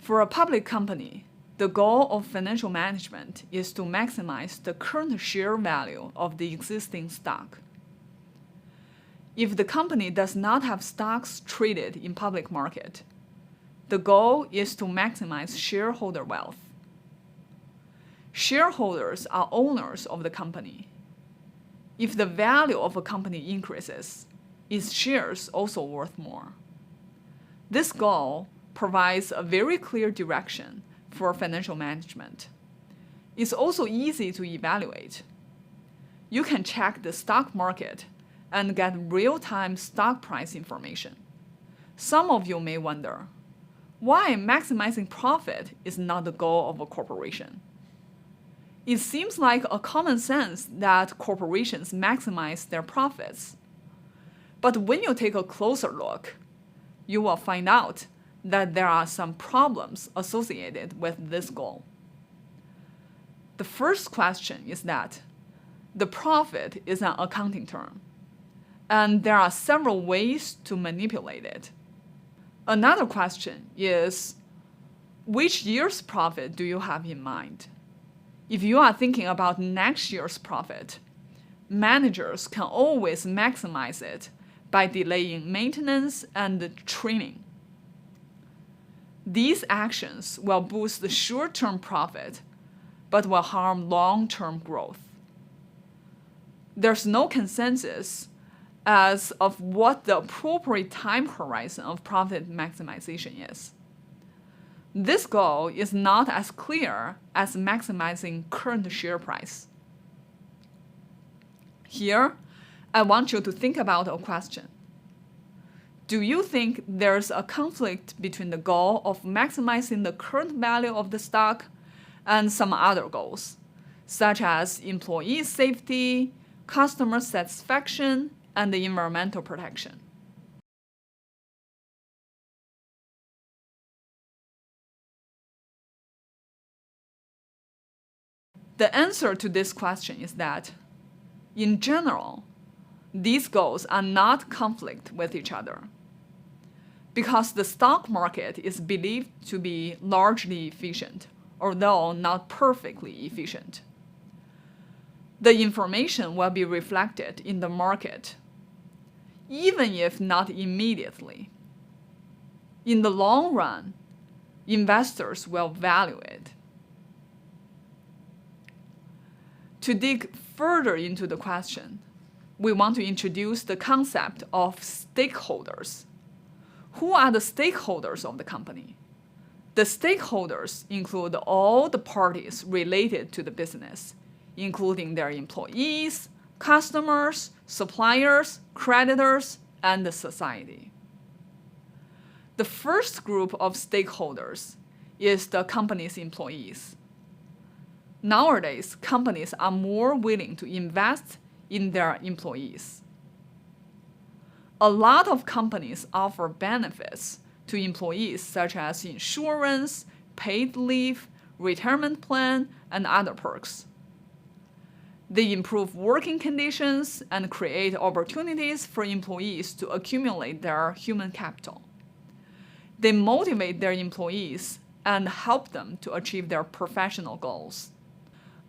For a public company, the goal of financial management is to maximize the current share value of the existing stock. If the company does not have stocks traded in public market, the goal is to maximize shareholder wealth. Shareholders are owners of the company. If the value of a company increases, its shares also worth more. This goal provides a very clear direction for financial management. It's also easy to evaluate. You can check the stock market and get real-time stock price information. Some of you may wonder, why maximizing profit is not the goal of a corporation? It seems like a common sense that corporations maximize their profits. But when you take a closer look, you will find out that there are some problems associated with this goal. The first question is that the profit is an accounting term, and there are several ways to manipulate it. Another question is, which year's profit do you have in mind? If you are thinking about next year's profit, managers can always maximize it by delaying maintenance and training. These actions will boost the short-term profit, but will harm long-term growth. There's no consensus as of what the appropriate time horizon of profit maximization is. This goal is not as clear as maximizing current share price. Here, I want you to think about a question. Do you think there's a conflict between the goal of maximizing the current value of the stock and some other goals, such as employee safety, customer satisfaction, and the environmental protection? The answer to this question is that, in general, these goals are not conflict with each other. Because the stock market is believed to be largely efficient, although not perfectly efficient. The information will be reflected in the market, even if not immediately. In the long run, investors will value it. To dig further into the question, we want to introduce the concept of stakeholders. Who are the stakeholders of the company? The stakeholders include all the parties related to the business, including their employees, customers, suppliers, creditors, and the society. The first group of stakeholders is the company's employees. Nowadays, companies are more willing to invest in their employees. A lot of companies offer benefits to employees such as insurance, paid leave, retirement plan, and other perks. They improve working conditions and create opportunities for employees to accumulate their human capital. They motivate their employees and help them to achieve their professional goals.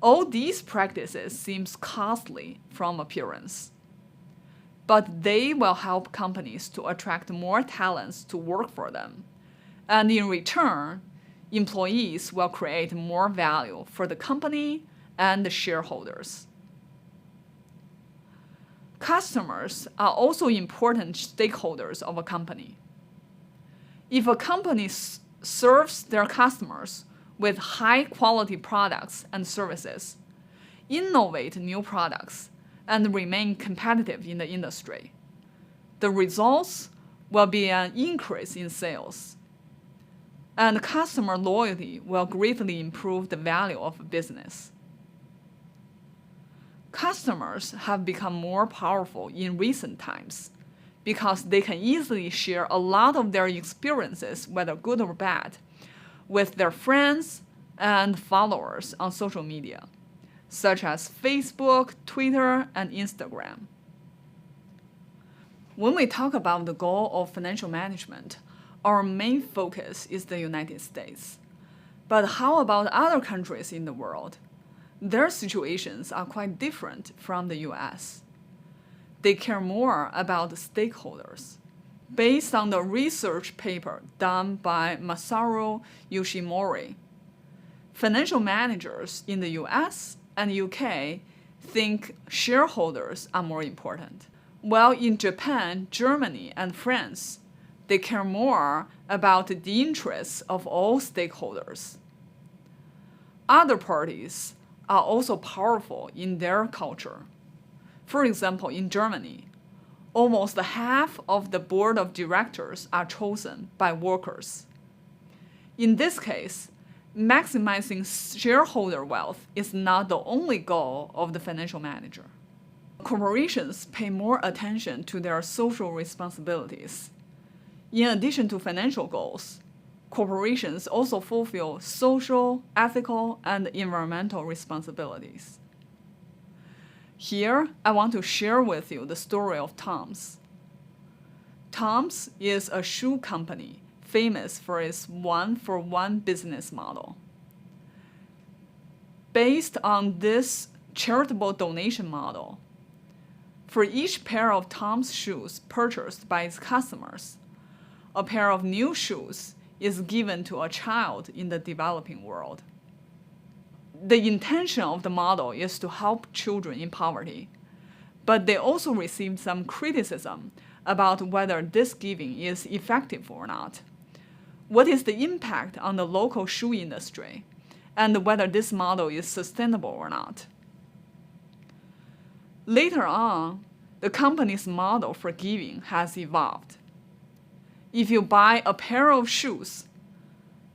All these practices seem costly from appearance, but they will help companies to attract more talents to work for them. And in return, employees will create more value for the company and the shareholders. Customers are also important stakeholders of a company. If a company serves their customers with high-quality products and services, innovate new products, and remain competitive in the industry, the results will be an increase in sales. And customer loyalty will greatly improve the value of a business. Customers have become more powerful in recent times because they can easily share a lot of their experiences, whether good or bad, with their friends and followers on social media, such as Facebook, Twitter, and Instagram. When we talk about the goal of financial management, our main focus is the United States. But how about other countries in the world? Their situations are quite different from the US. They care more about the stakeholders. Based on the research paper done by Masaru Yoshimori, financial managers in the US and UK think shareholders are more important. While in Japan, Germany, and France, they care more about the interests of all stakeholders. Other parties are also powerful in their culture. For example, in Germany, almost half of the board of directors are chosen by workers. In this case, maximizing shareholder wealth is not the only goal of the financial manager. Corporations pay more attention to their social responsibilities. In addition to financial goals, corporations also fulfill social, ethical, and environmental responsibilities. Here, I want to share with you the story of Tom's. Tom's is a shoe company famous for its one-for-one business model. Based on this charitable donation model, for each pair of Tom's shoes purchased by its customers, a pair of new shoes is given to a child in the developing world. The intention of the model is to help children in poverty, but they also received some criticism about whether this giving is effective or not. What is the impact on the local shoe industry, and whether this model is sustainable or not? Later on, the company's model for giving has evolved. If you buy a pair of shoes,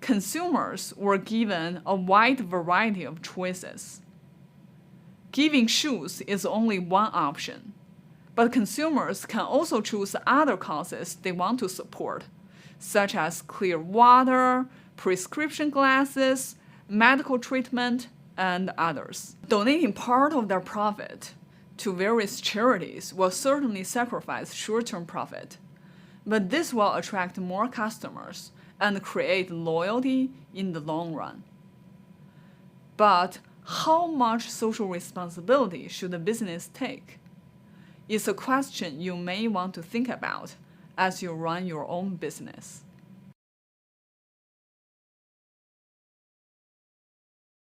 consumers were given a wide variety of choices. Giving shoes is only one option, but consumers can also choose other causes they want to support, such as clear water, prescription glasses, medical treatment, and others. Donating part of their profit to various charities will certainly sacrifice short-term profit, but this will attract more customers and create loyalty in the long run. But how much social responsibility should a business take? It's a question you may want to think about as you run your own business.